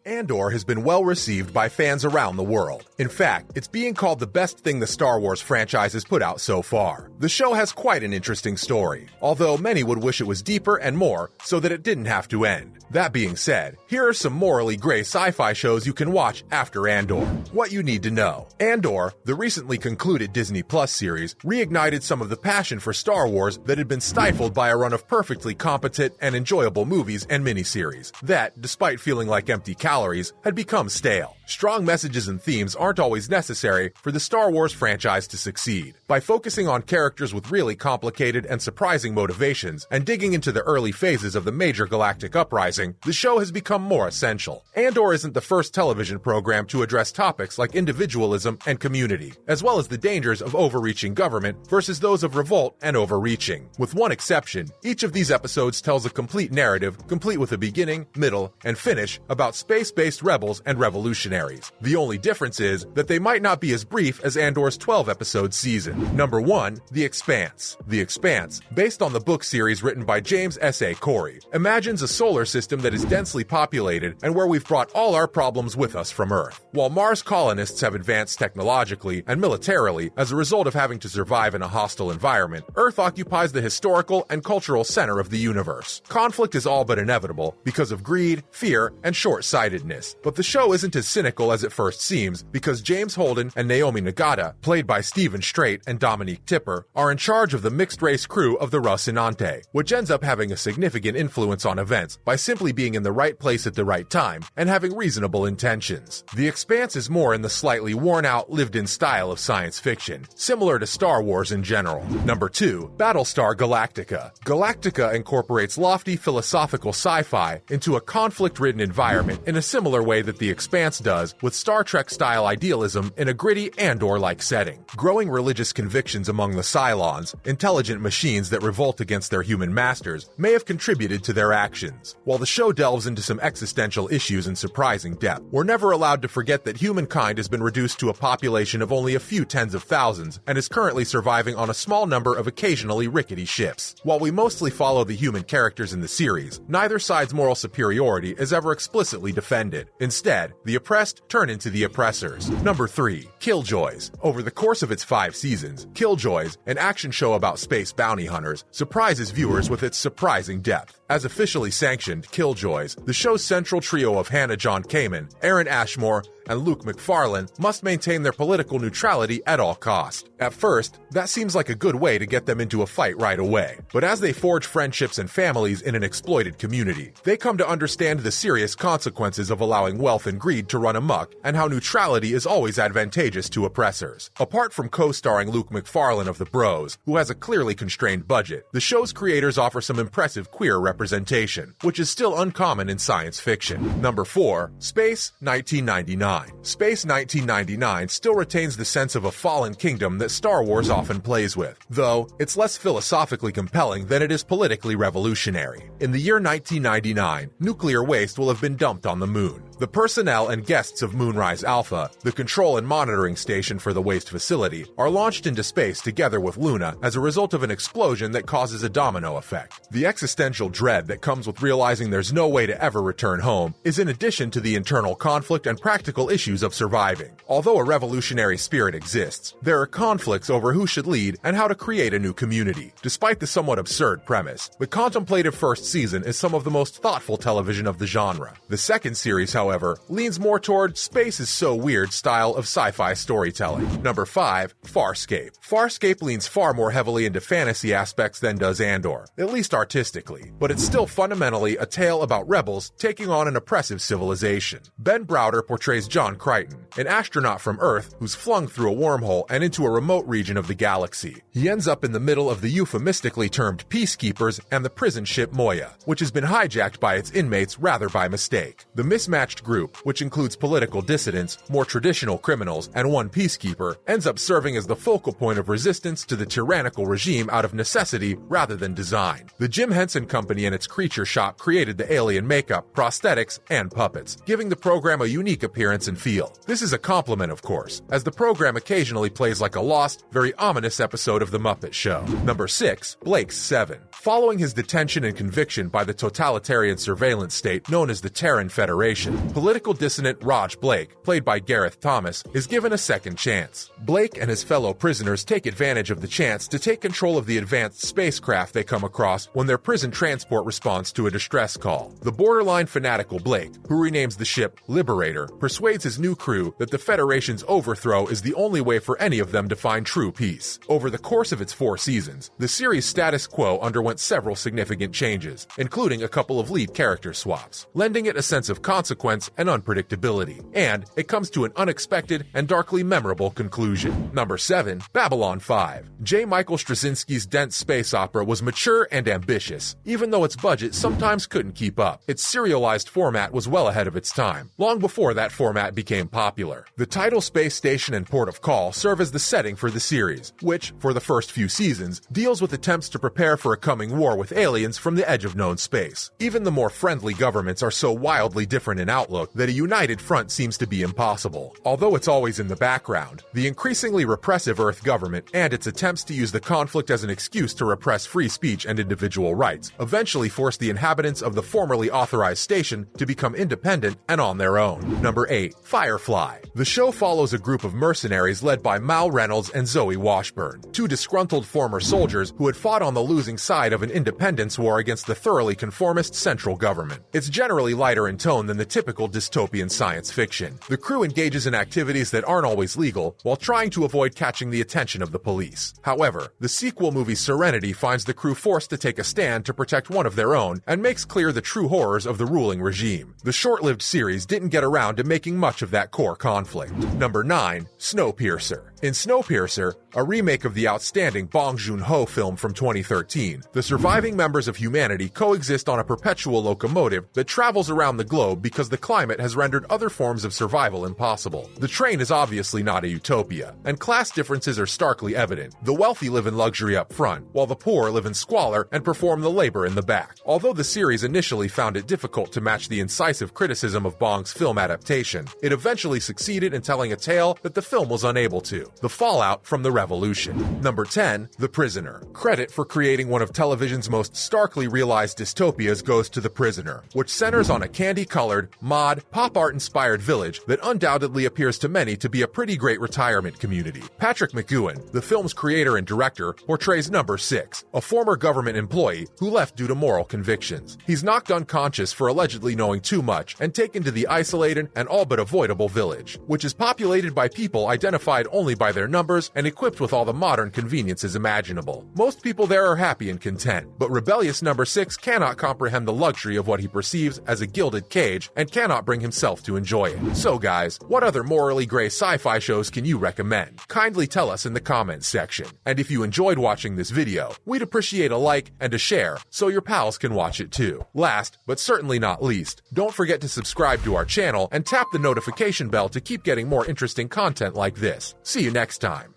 Andor has been well received by fans around the world. In fact, it's being called the best thing the Star Wars franchise has put out so far. The show has quite an interesting story, although many would wish it was deeper and more so that it didn't have to end. That being said, here are some morally gray sci-fi shows you can watch after Andor. What you need to know. Andor, the recently concluded Disney Plus series, reignited some of the passion for Star Wars that had been stifled by a run of perfectly competent and enjoyable movies and miniseries that, despite feeling like empty calories, had become stale. Strong messages and themes aren't always necessary for the Star Wars franchise to succeed. By focusing on characters with really complicated and surprising motivations and digging into the early phases of the major galactic uprising, the show has become more essential. Andor isn't the first television program to address topics like individualism and community, as well as the dangers of overreaching government versus those of revolt and overreaching. With one exception, each of these episodes tells a complete narrative, complete with a beginning, middle, and finish about space-based rebels and revolutionaries. The only difference is that they might not be as brief as Andor's 12-episode season. Number 1. The Expanse. The Expanse, based on the book series written by James S.A. Corey, imagines a solar system that is densely populated and where we've brought all our problems with us from Earth. While Mars colonists have advanced technologically and militarily as a result of having to survive in a hostile environment, Earth occupies the historical and cultural center of the universe. Conflict is all but inevitable because of greed, fear, and short-sightedness. But the show isn't as cynical as it first seems, because James Holden and Naomi Nagata, played by Stephen Strait and Dominique Tipper, are in charge of the mixed-race crew of the Rocinante, which ends up having a significant influence on events by simply being in the right place at the right time and having reasonable intentions. The Expanse is more in the slightly worn-out, lived-in style of science fiction, similar to Star Wars in general. Number 2. Battlestar Galactica. Galactica incorporates lofty philosophical sci-fi into a conflict-ridden environment in a similar way that The Expanse does with Star Trek-style idealism in a gritty Andor-like setting. Growing religious convictions among the Cylons, intelligent machines that revolt against their human masters, may have contributed to their actions. While the show delves into some existential issues in surprising depth, we're never allowed to forget that humankind has been reduced to a population of only a few tens of thousands and is currently surviving on a small number of occasionally rickety ships. While we mostly follow the human characters in the series, neither side's moral superiority is ever explicitly defended. Instead, the oppressed turn into the oppressors. Number 3. Killjoys. Over the course of its 5 seasons, Killjoys, an action show about space bounty hunters, surprises viewers with its surprising depth. As officially sanctioned, Killjoys, the show's central trio of Hannah John Kamen, Aaron Ashmore, and Luke McFarlane must maintain their political neutrality at all cost. At first, that seems like a good way to get them into a fight right away. But as they forge friendships and families in an exploited community, they come to understand the serious consequences of allowing wealth and greed to run amok, and how neutrality is always advantageous to oppressors. Apart from co-starring Luke McFarlane of The Bros, who has a clearly constrained budget, the show's creators offer some impressive queer representation, which is still uncommon in science fiction. Number 4. Space 1999. Space 1999 still retains the sense of a fallen kingdom that Star Wars often plays with, though it's less philosophically compelling than it is politically revolutionary. In the year 1999, nuclear waste will have been dumped on the moon. The personnel and guests of Moonrise Alpha, the control and monitoring station for the waste facility, are launched into space together with Luna as a result of an explosion that causes a domino effect. The existential dread that comes with realizing there's no way to ever return home is in addition to the internal conflict and practical issues of surviving. Although a revolutionary spirit exists, there are conflicts over who should lead and how to create a new community. Despite the somewhat absurd premise, the contemplative first season is some of the most thoughtful television of the genre. The second series, however, leans more toward space is so weird style of sci-fi storytelling. Number 5. Farscape. Farscape leans far more heavily into fantasy aspects than does Andor, at least artistically, but it's still fundamentally a tale about rebels taking on an oppressive civilization. Ben Browder portrays John Crichton, an astronaut from Earth who's flung through a wormhole and into a remote region of the galaxy. He ends up in the middle of the euphemistically termed Peacekeepers and the prison ship Moya, which has been hijacked by its inmates rather by mistake. The mismatched group, which includes political dissidents, more traditional criminals, and one peacekeeper, ends up serving as the focal point of resistance to the tyrannical regime out of necessity rather than design. The Jim Henson Company and its creature shop created the alien makeup, prosthetics, and puppets, giving the program a unique appearance suspense and feel. This is a compliment, of course, as the program occasionally plays like a lost, very ominous episode of The Muppet Show. Number 6. Blake's 7. Following his detention and conviction by the totalitarian surveillance state known as the Terran Federation, political dissident Raj Blake, played by Gareth Thomas, is given a second chance. Blake and his fellow prisoners take advantage of the chance to take control of the advanced spacecraft they come across when their prison transport responds to a distress call. The borderline fanatical Blake, who renames the ship Liberator, persuades his new crew that the Federation's overthrow is the only way for any of them to find true peace. Over the course of its 4 seasons, the series' status quo underwent several significant changes, including a couple of lead character swaps, lending it a sense of consequence and unpredictability. And it comes to an unexpected and darkly memorable conclusion. Number 7. Babylon 5. J. Michael Straczynski's dense space opera was mature and ambitious, even though its budget sometimes couldn't keep up. Its serialized format was well ahead of its time, long before that format became popular. The tidal space station and port of call serve as the setting for the series, which, for the first few seasons, deals with attempts to prepare for a coming war with aliens from the edge of known space. Even the more friendly governments are so wildly different in outlook that a united front seems to be impossible. Although it's always in the background, the increasingly repressive Earth government and its attempts to use the conflict as an excuse to repress free speech and individual rights eventually forced the inhabitants of the formerly authorized station to become independent and on their own. Number 8. Firefly. The show follows a group of mercenaries led by Mal Reynolds and Zoe Washburn, 2 disgruntled former soldiers who had fought on the losing side of an independence war against the thoroughly conformist central government. It's generally lighter in tone than the typical dystopian science fiction. The crew engages in activities that aren't always legal while trying to avoid catching the attention of the police. However, the sequel movie Serenity finds the crew forced to take a stand to protect one of their own and makes clear the true horrors of the ruling regime. The short-lived series didn't get around to making much of that core conflict. Number 9. Snowpiercer. In Snowpiercer, a remake of the outstanding Bong Joon-ho film from 2013, the surviving members of humanity coexist on a perpetual locomotive that travels around the globe because the climate has rendered other forms of survival impossible. The train is obviously not a utopia, and class differences are starkly evident. The wealthy live in luxury up front, while the poor live in squalor and perform the labor in the back. Although the series initially found it difficult to match the incisive criticism of Bong's film adaptation, it eventually succeeded in telling a tale that the film was unable to. The fallout from the revolution. Number 10. The Prisoner. Credit for creating one of television's most starkly realized dystopias goes to The Prisoner, which centers on a candy-colored, mod, pop art-inspired village that undoubtedly appears to many to be a pretty great retirement community. Patrick McGoohan, the film's creator and director, portrays Number 6, a former government employee who left due to moral convictions. He's knocked unconscious for allegedly knowing too much and taken to the isolated and all but avoidable village, which is populated by people identified only by their numbers and equipped with all the modern conveniences imaginable. Most people there are happy and content, but rebellious Number 6 cannot comprehend the luxury of what he perceives as a gilded cage and cannot bring himself to enjoy it. So guys, what other morally gray sci-fi shows can you recommend? Kindly tell us in the comments section. And if you enjoyed watching this video, we'd appreciate a like and a share so your pals can watch it too. Last, but certainly not least, don't forget to subscribe to our channel and tap the notification bell to keep getting more interesting content like this. See you next time.